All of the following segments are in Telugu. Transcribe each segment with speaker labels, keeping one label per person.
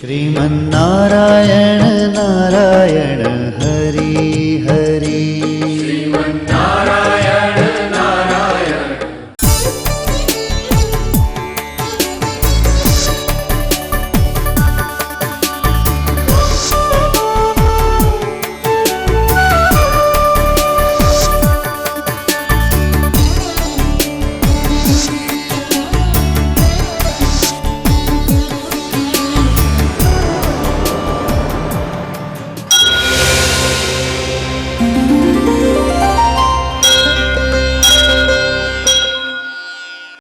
Speaker 1: श्रीमन्नारायण नारायण हरि हरि श्रीमन्नारायण नारायण।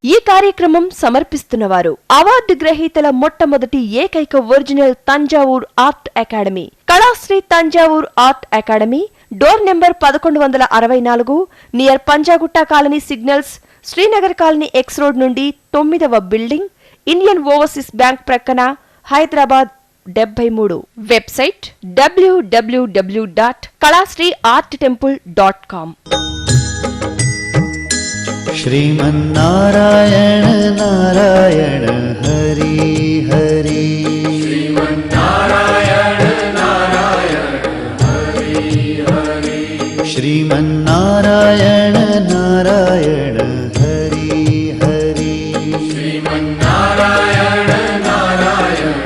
Speaker 2: ఈ కార్యక్రమం సమర్పిస్తున్నవారు అవార్డు గ్రహీతల మొట్టమొదటి ఏకైక original Thanjavur art academy, Kalasri Thanjavur art academy, door number 1164, near Panjagutta colony signals, Srinagar colony X road నుండి 9వ బిల్డింగ్, ఇండియన్ ఓవర్సీస్ బ్యాంక్ ప్రక్కన, హైదరాబాద్ 73. Website www.kalasriarttemple.com।
Speaker 1: श्रीमन्नारायण नारायण हरि हरि श्रीमन्नारायण नारायण हरि हरि श्रीमन्नारायण नारायण हरि हरि श्रीमन्नारायण नारायण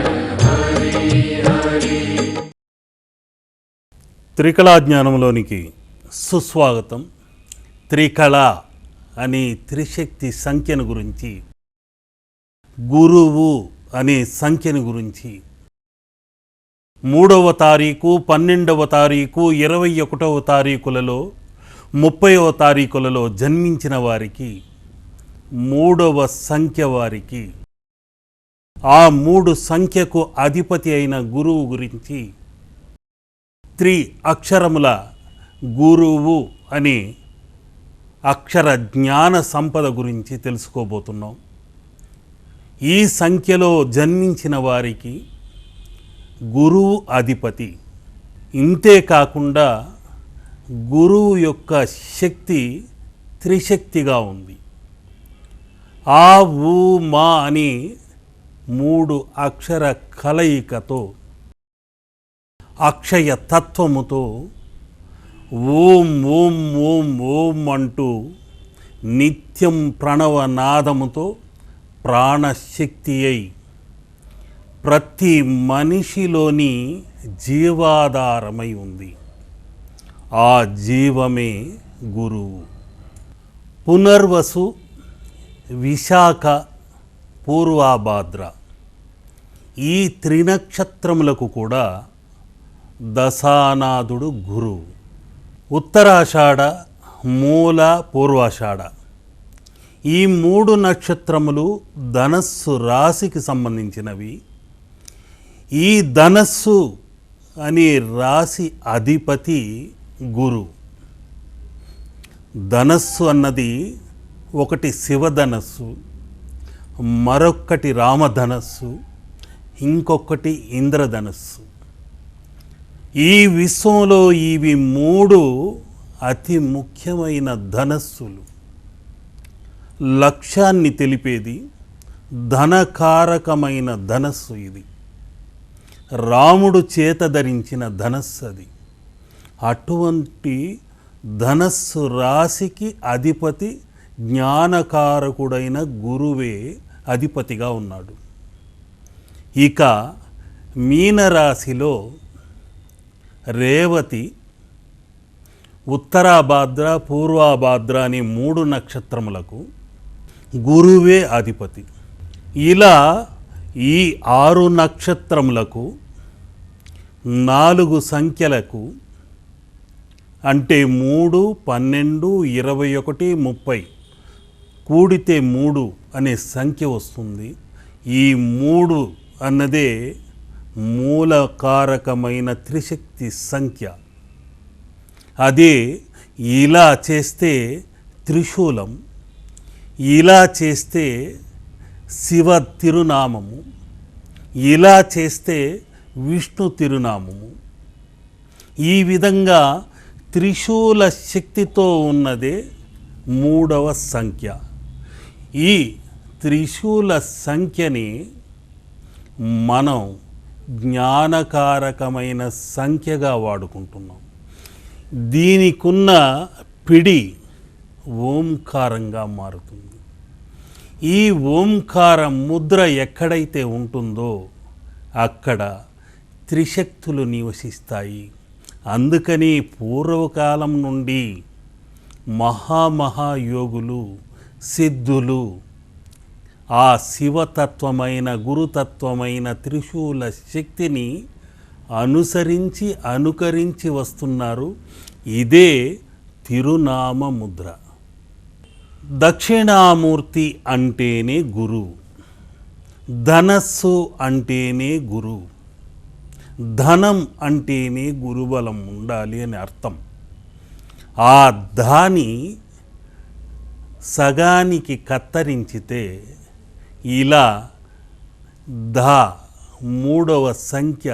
Speaker 1: हरि हरि।
Speaker 3: త్రికళా జ్ఞానంలోనికి సుస్వాగతం. త్రికళ అనే త్రిశక్తి సంఖ్యను గురించి, గురువు అనే సంఖ్యను గురించి, 3వ తారీఖు, 12వ తారీఖు, 21వ తారీఖులలో, 30వ తారీఖులలో జన్మించిన వారికి 3వ సంఖ్య వారికి, ఆ 3 సంఖ్యకు అధిపతి అయిన గురువు గురించి, అక్షరముల గురువు అనే అక్షర జ్ఞాన సంపద గురించి తెలుసుకోబోతున్నాం. ఈ సంఖ్యలో జన్మించిన వారికి గురువు అధిపతి. ఇంతేకాకుండా గురువు యొక్క శక్తి త్రిశక్తిగా ఉంది. ఆ ఊ మా అని 3 అక్షర కలయికతో, అక్షయ తత్వముతో ఓం ఓం ఓం ఓం అంటూ నిత్యం ప్రణవనాదముతో ప్రాణశక్తి అయి ప్రతి మనిషిలోని జీవాధారమై ఉంది. ఆ జీవమే గురువు. పునర్వసు, విశాఖ, పూర్వాభాద్ర ఈ త్రినక్షత్రములకు కూడా దశానాథుడు గురువు. ఉత్తరాషాఢ, మూల, పూర్వాషాఢ ఈ 3 నక్షత్రములు ధనస్సు రాశికి సంబంధించినవి. ఈ ధనస్సు అనే రాశి అధిపతి గురువు. ధనస్సు అన్నది ఒకటి శివధనస్సు, మరొక్కటి రామధనస్సు, ఇంకొకటి ఇంద్రధనస్సు. ఈ విశ్వంలో ఇవి 3 అతి ముఖ్యమైన ధనస్సులు. లక్ష్యాన్ని తెలిపేది ధనకారకమైన ధనస్సు ఇది. రాముడు చేత ధరించిన ధనస్సు అది. అటువంటి ధనస్సు రాశికి అధిపతి జ్ఞానకారకుడైన గురువే అధిపతిగా ఉన్నాడు. ఇక మీనరాశిలో రేవతి, ఉత్తరాభాద్ర, పూర్వాభాద్ర అనే 3 నక్షత్రములకు గురువే అధిపతి. ఇలా ఈ 6 నక్షత్రములకు 4 సంఖ్యలకు అంటే 3, 12, 21, 30 కూడితే 3 అనే సంఖ్య వస్తుంది. ఈ 3 అన్నదే మూలకారకమైన త్రిశక్తి సంఖ్య. అదే ఇలా చేస్తే త్రిశూలం, ఇలా చేస్తే శివ తిరునామము, ఇలా చేస్తే విష్ణు తిరునామము. ఈ విధంగా త్రిశూల శక్తితో ఉన్నదే 3వ సంఖ్య. ఈ త్రిశూల సంఖ్యని మనం జ్ఞానకారకమైన సంఖ్యగా వాడుకుంటున్నాం. దీనికున్న పిడి ఓంకారంగా మారుతుంది. ఈ ఓంకార ముద్ర ఎక్కడైతే ఉంటుందో అక్కడ త్రిశక్తులు నివసిస్తాయి. అందుకని పూర్వకాలం నుండి మహాయోగులు, సిద్ధులు ఆ శివతత్వమైన గురుతత్వమైన త్రిశూల శక్తిని అనుకరించి వస్తున్నారు. ఇదే తిరునామ ముద్ర. దక్షిణామూర్తి అంటేనే గురువు, ధనస్సు అంటేనే గురువు, ధనం అంటేనే గురుబలం ఉండాలి అని అర్థం. ఆ దాని సగానికి కత్తరించితే ఇలా మూడవ సంఖ్య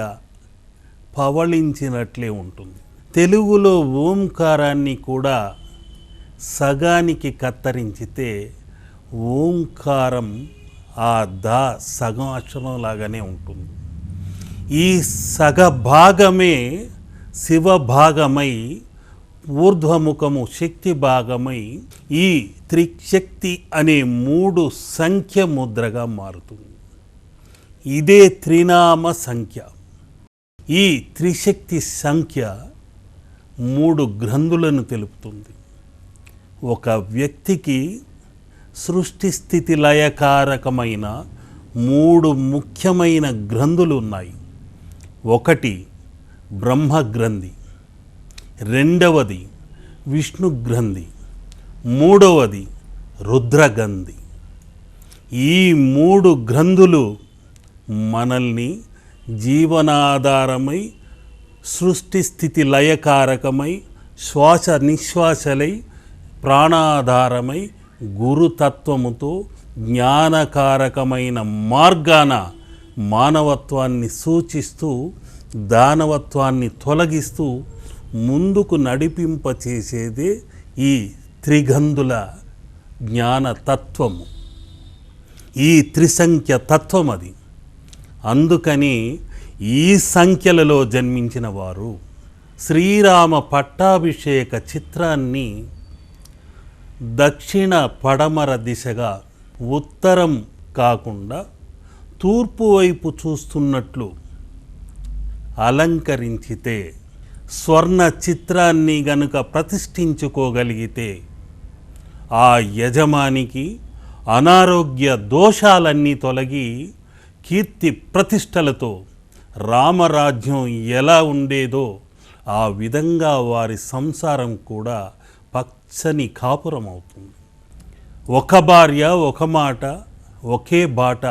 Speaker 3: పవళించినట్లే ఉంటుంది. తెలుగులో ఓంకారాన్ని కూడా సగానికి కత్తరించితే ఓంకారం ఆ సగం అక్షరం లాగానే ఉంటుంది. ఈ సగభాగమే శివభాగమై ఊర్ధ్వముఖము శక్తి భాగమై ఈ త్రిశక్తి అనే 3 సంఖ్య ముద్రగా మారుతుంది. ఇదే త్రినామ సంఖ్య. ఈ త్రిశక్తి సంఖ్య 3 గ్రంథులను తెలుపుతుంది. ఒక వ్యక్తికి సృష్టి స్థితి లయకారకమైన 3 ముఖ్యమైన గ్రంథులు ఉన్నాయి. ఒకటి బ్రహ్మగ్రంథి, రెండవది విష్ణు గ్రంథి, మూడవది రుద్రగ్రంథి. ఈ 3 గ్రంథులు మనల్ని జీవనాధారమై సృష్టి స్థితి లయకారకమై శ్వాస నిశ్వాసలై ప్రాణాధారమై గురుతత్వముతో జ్ఞానకారకమైన మార్గాన మానవత్వాన్ని సూచిస్తూ దానవత్వాన్ని తొలగిస్తూ ముందుకు నడిపింపచేసేదే ఈ త్రిగంధుల జ్ఞానతత్వము, ఈ త్రిసంఖ్య తత్వం అది. అందుకని ఈ సంఖ్యలలో జన్మించిన వారు శ్రీరామ పట్టాభిషేక చిత్రాన్ని దక్షిణ పడమర దిశగా ఉత్తరం కాకుండా తూర్పు వైపు చూస్తున్నట్లు అలంకరించితే, స్వర్ణ చిత్రాన్ని గనుక ప్రతిష్ఠించుకోగలిగితే ఆ యజమానికి అనారోగ్య దోషాలన్నీ తొలగి కీర్తి ప్రతిష్టలతో రామరాజ్యం ఎలా ఉండేదో ఆ విధంగా వారి సంసారం కూడా పచ్చని కాపురం అవుతుంది. ఒక భార్య, ఒక మాట, ఒకే బాట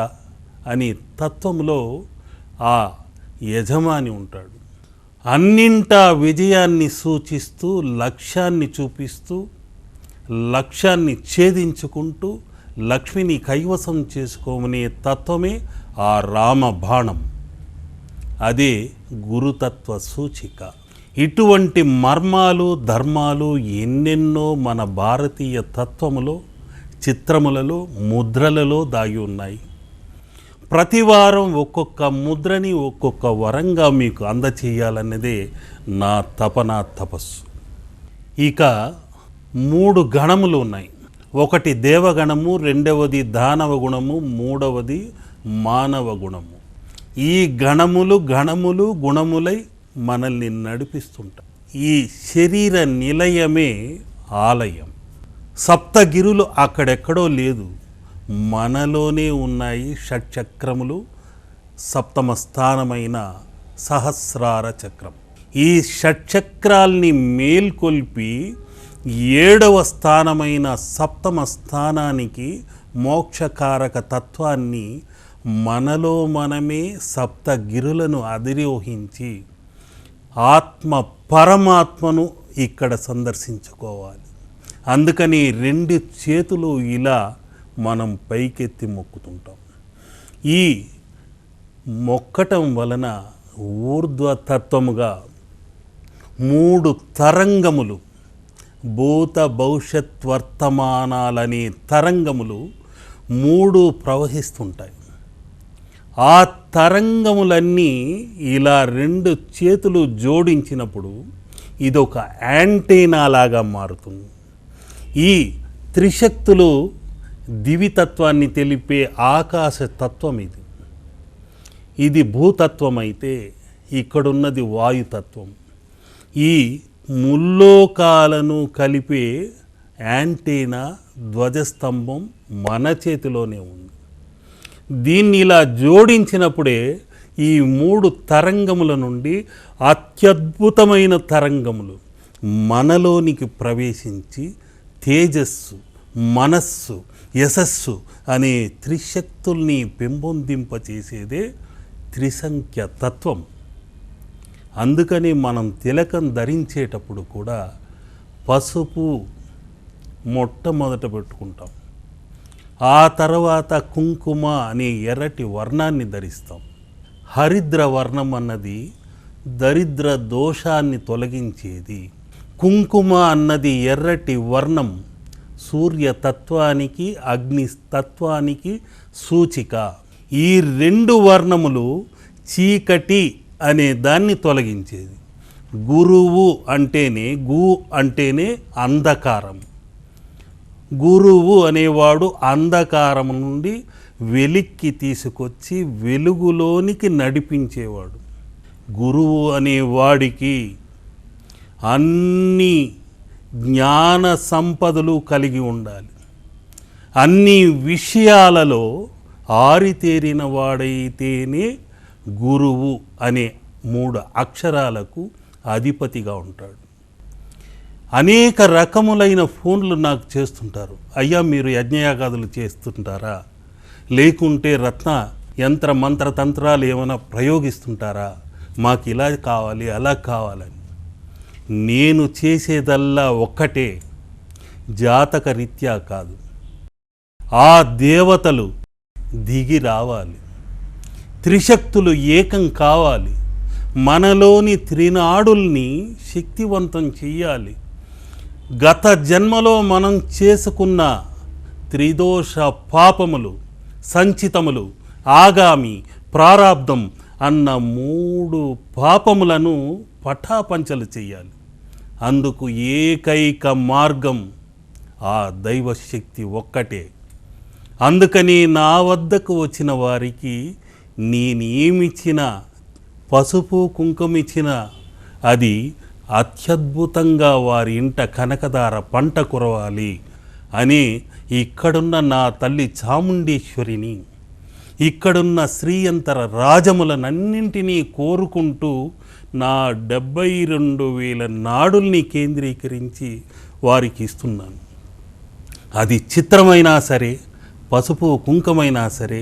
Speaker 3: అని తత్వంలో ఆ యజమాని ఉంటాడు. అన్నింటా విజయాన్ని సూచిస్తూ లక్ష్యాన్ని చూపిస్తూ లక్ష్యాన్ని ఛేదించుకుంటూ లక్ష్మిని కైవసం చేసుకోమనే తత్వమే ఆ రామబాణం. అదే గురుతత్వ సూచిక. ఇటువంటి మర్మాలు ధర్మాలు ఎన్నెన్నో మన భారతీయ తత్వములో, చిత్రములలో, ముద్రలలో దాగి ఉన్నాయి. ప్రతి వారం ఒక్కొక్క ముద్రని ఒక్కొక్క వరంగా మీకు అందచేయాలన్నదే నా తపన, తపస్సు. ఇక 3 గణములు ఉన్నాయి. ఒకటి దేవగణము, రెండవది దానవ గుణము, మూడవది మానవ గుణము. ఈ గణములు గుణములై మనల్ని నడిపిస్తుంటాయి. ఈ శరీర నిలయమే ఆలయం. సప్తగిరులు అక్కడెక్కడో లేదు, మనలోనే ఉన్నాయి. షట్చక్రములు, సప్తమ స్థానమైన సహస్రార చక్రం. ఈ షట్చక్రాల్ని మేల్కొల్పి 7వ స్థానమైన సప్తమ స్థానానికి మోక్షకారక తత్వాన్ని మనలో మనమే సప్తగిరులను అధిరోహించి ఆత్మ పరమాత్మను ఇక్కడ సందర్శించుకోవాలి. అందుకని 2 చేతులు ఇలా మనం పైకెత్తి మొక్కుతుంటాం. ఈ మొక్కటం వలన ఊర్ధ్వతత్వముగా 3 తరంగములు, భూత భవిష్యత్ వర్తమానాలనే తరంగములు 3 ప్రవహిస్తుంటాయి. ఆ తరంగములన్నీ ఇలా రెండు చేతులు జోడించినప్పుడు ఇదొక యాంటీనా లాగా మారుతుంది. ఈ త్రిశక్తులు దివితత్వాన్ని తెలిపే ఆకాశ తత్వం ఇది. ఇది భూతత్వం అయితే ఇక్కడున్నది వాయుతత్వం. ఈ ముల్లోకాలను కలిపే యాంటీనా ధ్వజస్తంభం మన చేతిలోనే ఉంది. దీన్ని ఇలా జోడించినప్పుడే ఈ మూడు తరంగముల నుండి అత్యద్భుతమైన తరంగములు మనలోనికి ప్రవేశించి తేజస్సు, మనస్సు, యశస్సు అనే త్రిశక్తుల్ని పెంపొందింపచేసేదే త్రిసంఖ్య తత్వం. అందుకని మనం తిలకం ధరించేటప్పుడు కూడా పసుపు మొట్టమొదట పెట్టుకుంటాం. ఆ తర్వాత కుంకుమ అనే ఎర్రటి వర్ణాన్ని ధరిస్తాం. హరిద్ర వర్ణం అన్నది దరిద్ర దోషాన్ని తొలగించేది. కుంకుమ అన్నది ఎర్రటి వర్ణం సూర్యతత్వానికి అగ్నితత్వానికి సూచిక. ఈ రెండు వర్ణములు చీకటి అనే దాన్ని తొలగించేది. గురువు అంటేనే అంటేనే అంధకారం. గురువు అనేవాడు అంధకారం నుండి వెలిక్కి తీసుకొచ్చి వెలుగులోనికి నడిపించేవాడు. గురువు అనేవాడికి అన్ని జ్ఞాన సంపదలు కలిగి ఉండాలి. అన్ని విషయాలలో ఆరితేరిన వాడైతేనే గురువు అనే 3 అక్షరాలకు అధిపతిగా ఉంటాడు. అనేక రకములైన ఫోన్లు నాకు చేస్తుంటారు. అయ్యా మీరు యజ్ఞయాగాదులు చేస్తుంటారా, లేకుంటే రత్న యంత్ర మంత్ర తంత్రాలు ఏమైనా ప్రయోగిస్తుంటారా, మాకు ఇలా కావాలి అలా కావాలని. నేను చేసేదల్లా ఒక్కటే, జాతక రీత్యా కాదు, ఆ దేవతలు దిగి రావాలి, త్రిశక్తులు ఏకం కావాలి, మనలోని త్రినాడుల్ని శక్తివంతం చెయ్యాలి. గత జన్మలో మనం చేసుకున్న త్రిదోష పాపములు, సంచితములు, ఆగామి, ప్రారాబ్ధం అన్న 3 పాపములను పటాపంచలు చెయ్యాలి. అందుకు ఏకైక మార్గం ఆ దైవశక్తి ఒక్కటే. అందుకని నా వద్దకు వచ్చిన వారికి నేనేమిచ్చినా, పసుపు కుంకుమిచ్చినా అది అత్యద్భుతంగా వారి ఇంట కనకదార పంట కురవాలి అని ఇక్కడున్న నా తల్లి చాముండేశ్వరిని, ఇక్కడున్న శ్రీయంతర రాజములనన్నింటినీ కోరుకుంటూ నా 72,000 నాడుల్ని కేంద్రీకరించి వారికి ఇస్తున్నాను. అది చిత్రమైనా సరే, పసుపు కుంకుమైనా సరే,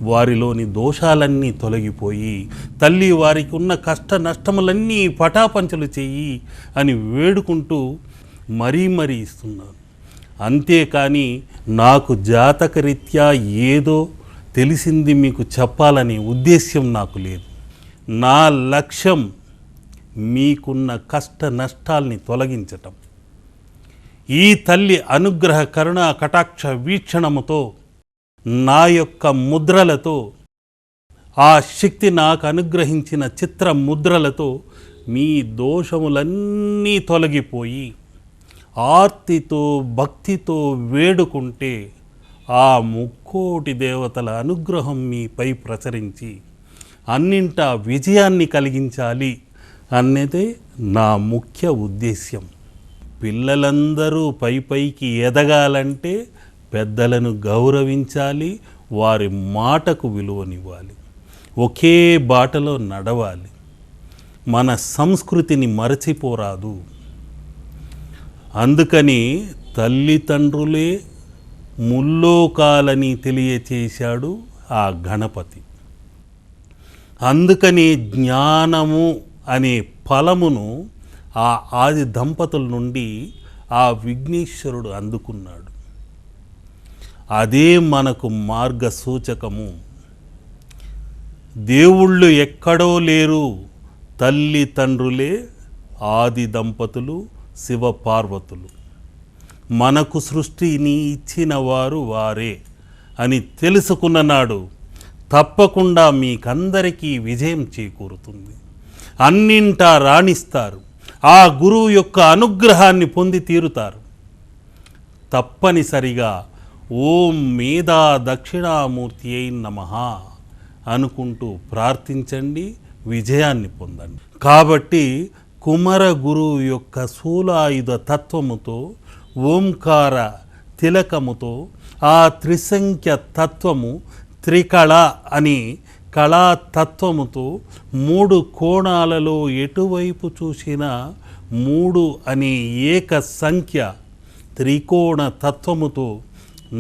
Speaker 3: వారిలోని దోషాలన్నీ తొలగిపోయి తల్లి వారికి ఉన్న కష్ట నష్టములన్నీ పటాపంచలు చెయ్యి అని వేడుకుంటూ మరీ ఇస్తున్నాను. అంతేకాని నాకు జాతకరీత్యా ఏదో తెలిసింది మీకు చెప్పాలనే ఉద్దేశ్యం నాకు లేదు. నా లక్ష్యం మీకున్న కష్ట నష్టాల్ని తొలగించటం. ఈ తల్లి అనుగ్రహ కరుణ కటాక్ష వీక్షణముతో, నా యొక్క ముద్రలతో, ఆ శక్తి నాకు అనుగ్రహించిన చిత్ర ముద్రలతో మీ దోషములన్నీ తొలగిపోయి ఆర్తితో భక్తితో వేడుకుంటే ఆ 3,000,000 దేవతల అనుగ్రహం మీపై ప్రసరించి అన్నింటా విజయాన్ని కలిగించాలి అన్నదే నా ముఖ్య ఉద్దేశ్యం. పిల్లలందరూ పైకి ఎదగాలంటే పెద్దలను గౌరవించాలి, వారి మాటకు విలువనివ్వాలి, ఒకే బాటలో నడవాలి. మన సంస్కృతిని మరచిపోరాదు. అందుకని తల్లిదండ్రులే ముల్లోకాలని తెలియచేశాడు ఆ గణపతి. అందుకని జ్ఞానము అనే ఫలమును ఆ ఆది దంపతుల నుండి ఆ విఘ్నేశ్వరుడు అందుకున్నాడు. అదే మనకు మార్గసూచకము. దేవుళ్ళు ఎక్కడో లేరు, తల్లి తండ్రులే ఆది దంపతులు శివ పార్వతులు. మనకు సృష్టిని ఇచ్చిన వారు వారే అని తెలుసుకున్న నాడు తప్పకుండా మీకందరికీ విజయం చేకూరుతుంది. అన్నింటా రాణిస్తారు. ఆ గురువు యొక్క అనుగ్రహాన్ని పొంది తీరుతారు. తప్పనిసరిగా ఓం మేధా దక్షిణామూర్తి అయి నమః అనుకుంటూ ప్రార్థించండి, విజయాన్ని పొందండి. కాబట్టి కుమర గురువు యొక్క శూలాయుధ తత్వముతో, ఓంకార తిలకముతో, ఆ త్రిసంఖ్య తత్వము, త్రికళ అని కళాతత్వముతో, 3 కోణాలలో ఎటువైపు చూసినా 3 అనే ఏక సంఖ్య త్రికోణ తత్వముతో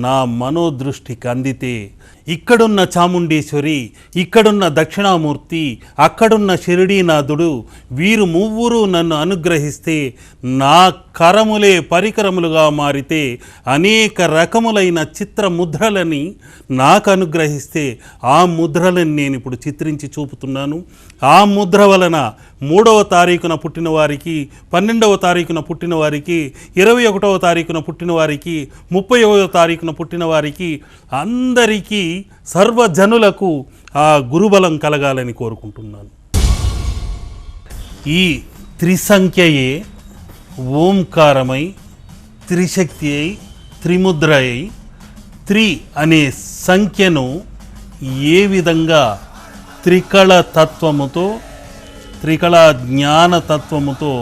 Speaker 3: నా మనోదృష్టికి అందితే ఇక్కడున్న చాముండేశ్వరి, ఇక్కడున్న దక్షిణామూర్తి, అక్కడున్న షిరిడీనాథుడు, వీరు ముగ్గురు నన్ను అనుగ్రహిస్తే నా కరములే పరికరములుగా మారితే అనేక రకములైన చిత్ర ముద్రలని నాకు అనుగ్రహిస్తే ఆ ముద్రలను నేను ఇప్పుడు చిత్రించి చూపుతున్నాను. ఆ ముద్ర వలన 3వ తారీఖున పుట్టిన వారికి, 12వ తారీఖున పుట్టిన వారికి, 21వ తారీఖున పుట్టిన వారికి, 30వ తారీఖున పుట్టిన వారికి అందరికీ సర్వజనులకు ఆ గురుబలం కలగాలని కోరుకుంటున్నాను. ఈ త్రిసంఖ్యయే ఓంకారమై, త్రిశక్తి అయి, త్రిముద్ర అయి, త్రి అనే సంఖ్యను ఏ విధంగా త్రికళ తత్వముతో, త్రికళ జ్ఞాన తత్వముతో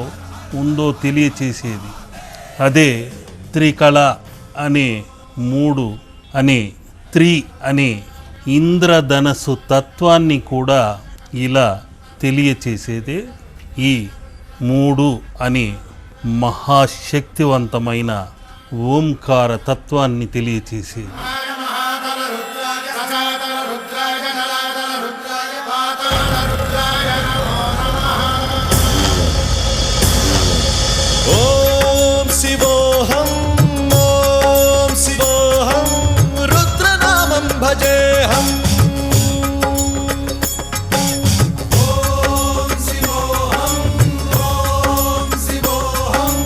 Speaker 3: ఉందో తెలియచేసేది. అదే త్రికళ అనే 3 అనే త్రి అనే ఇంద్రధనస్సు తత్వాన్ని కూడా ఇలా తెలియచేసేదే ఈ 3 అనే మహాశక్తివంతమైన ఓంకార తత్వాన్ని తెలియచేసేది.
Speaker 4: ఓం శివోహం, ఓం శివోహం, రుద్రనామం భజేహం. ఓం శివోహం, ఓం శివోహం,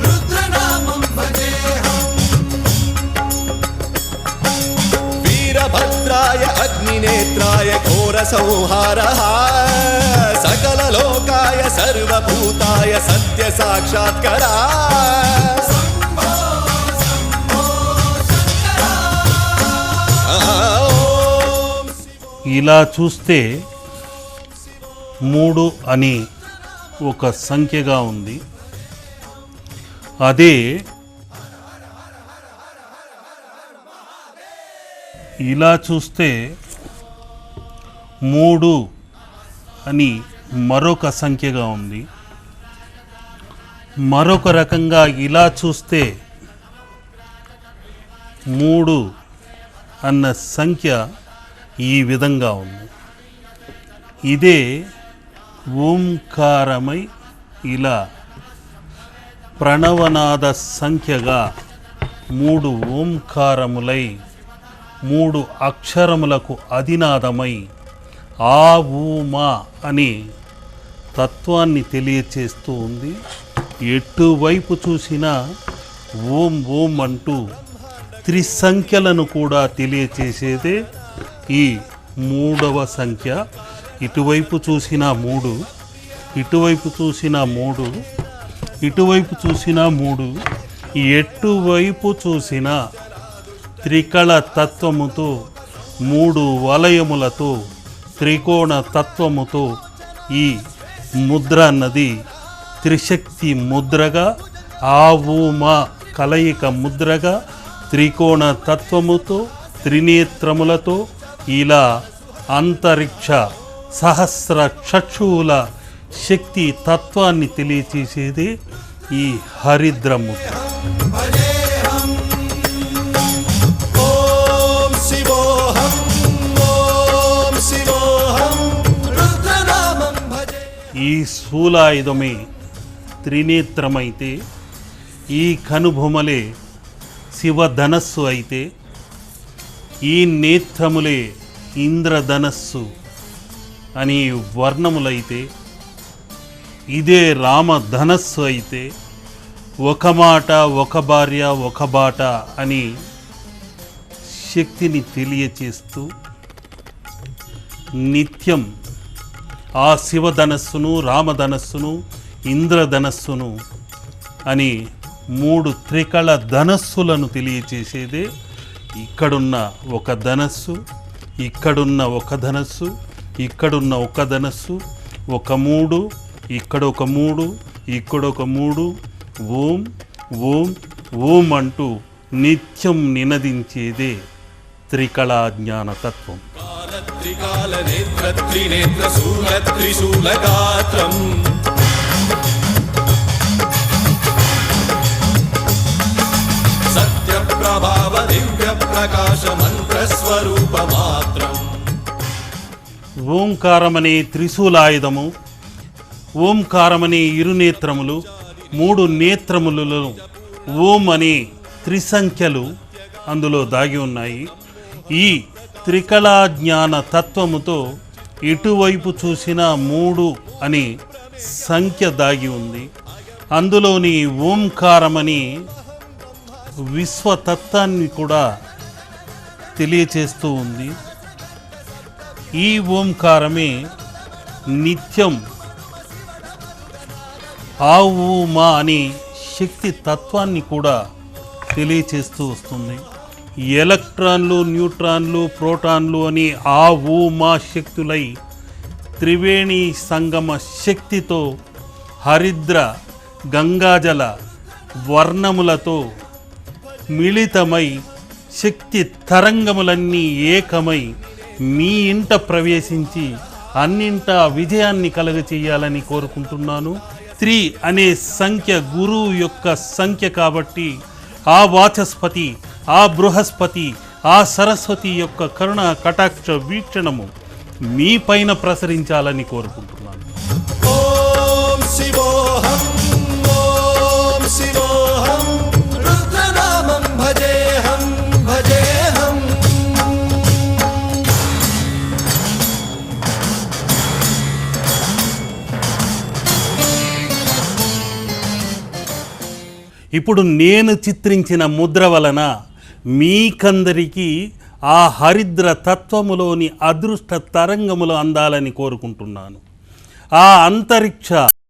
Speaker 4: రుద్రనామం భజేహం. వీరభద్రాయ అగ్నినేత్రాయ ఘోర సంహారః, సకలలోకాయ సర్వభూతాయ సత్య సాక్షాత్కరా.
Speaker 3: ఇలా చూస్తే 3 అని ఒక సంఖ్యగా ఉంది. అదే ఇలా చూస్తే 3 అని మరొక సంఖ్యగా ఉంది. మరొక రకంగా ఇలా చూస్తే 3 అన్న సంఖ్య ఈ విధంగా ఉంది. ఇదే ఓంకారమై ఇలా ప్రణవనాద సంఖ్యగా 3 ఓంకారములై 3 అక్షరములకు అధినాదమై ఆ ఊమా అనే తత్వాన్ని తెలియచేస్తూ ఉంది. ఎటువైపు చూసినా ఓం ఓం అంటూ త్రిసంఖ్యలను కూడా తెలియచేసేదే ఈ 3వ సంఖ్య. ఇటువైపు చూసిన 3, ఇటువైపు చూసిన 3, ఇటువైపు చూసిన 3, ఎటువైపు చూసిన త్రికళ తత్వముతో, 3 వలయములతో, త్రికోణ తత్వముతో ఈ ముద్ర అన్నది త్రిశక్తి ముద్రగా, ఆవుమా కలయిక ముద్రగా, త్రికోణ తత్వముతో, త్రినేత్రములతో ఇలా అంతరిక్ష సహస్ర చక్షువుల శక్తి తత్వాన్ని తెలియచేసేది ఈ హరిద్ర ముద్ర.
Speaker 4: ఓం శివోహం, ఓం శివోహం, రుద్రనామం భజే.
Speaker 3: ఈ స్థూలాయుధమే త్రినేత్రమైతే, ఈ కనుబొమలే శివధనస్సు అయితే, ఈ నేత్రములే ఇంద్రధనస్సు అని వర్ణములైతే, ఇదే రామధనస్సు అయితే, ఒక మాట ఒక భార్య ఒక బాట అని శక్తిని తెలియచేస్తూ నిత్యం ఆ శివధనస్సును, రామధనస్సును, ఇంద్రధనస్సును అని 3 త్రికళ ధనస్సులను తెలియచేసేదే ఇక్కడున్న ఒక ధనస్సు, ఇక్కడున్న ఒక ధనస్సు, ఇక్కడున్న ఒక ధనస్సు, ఒక 3, ఇక్కడొక 3, ఇక్కడొక 3, ఓం ఓం ఓం అంటూ నిత్యం నినదించేదే త్రికళా జ్ఞానతత్వం.
Speaker 4: త్రికాల నేత్ర త్రినేత్ర శూల త్రిశూల గాత్రం సత్య ప్రభావ దివ్య ప్రకాశ మంత్ర స్వరూప మాత్రం.
Speaker 3: ఓంకారమనే త్రిశూలాయుధము, ఓంకారమనే 2 నేత్రములు, 3 నేత్రములలో ఓం అనే త్రిసంఖ్యలు అందులో దాగి ఉన్నాయి. ఈ త్రికళా జ్ఞాన తత్వముతో ఇటువైపు చూసిన 3 అనే సంఖ్య దాగి ఉంది. అందులోని ఓంకారమని విశ్వతత్వాన్ని కూడా తెలియచేస్తూ ఉంది. ఈ ఓంకారమే నిత్యం ఆ ఊ మా అనే శక్తి తత్వాన్ని కూడా తెలియచేస్తూ వస్తుంది. ఎలక్ట్రాన్లు, న్యూట్రాన్లు, ప్రోటాన్లు అని ఆ ఊ మా శక్తులై త్రివేణి సంగమ శక్తితో హరిద్ర గంగాజల వర్ణములతో మిళితమై శక్తి తరంగములన్నీ ఏకమై మీ ఇంట ప్రవేశించి అన్నింటా విజయాన్ని కలగచేయాలని కోరుకుంటున్నాను. 3 అనే సంఖ్య గురువు యొక్క సంఖ్య కాబట్టి ఆ వాచస్పతి, ఆ బృహస్పతి, ఆ సరస్వతి యొక్క కరుణ కటాక్ష వీక్షణము మీ పైన ప్రసరించాలని కోరుకుంటున్నాను.
Speaker 4: ఓం శివోహం ఓం శివోహం రుద్రనామం భజేహం భజేహం.
Speaker 3: ఇప్పుడు నేను చిత్రించిన ముద్ర వలన మీకందరికీ ఆ హరిద్ర తత్వములోని అదృష్ట తరంగములు అందాలని కోరుకుంటున్నాను. ఆ అంతరిక్ష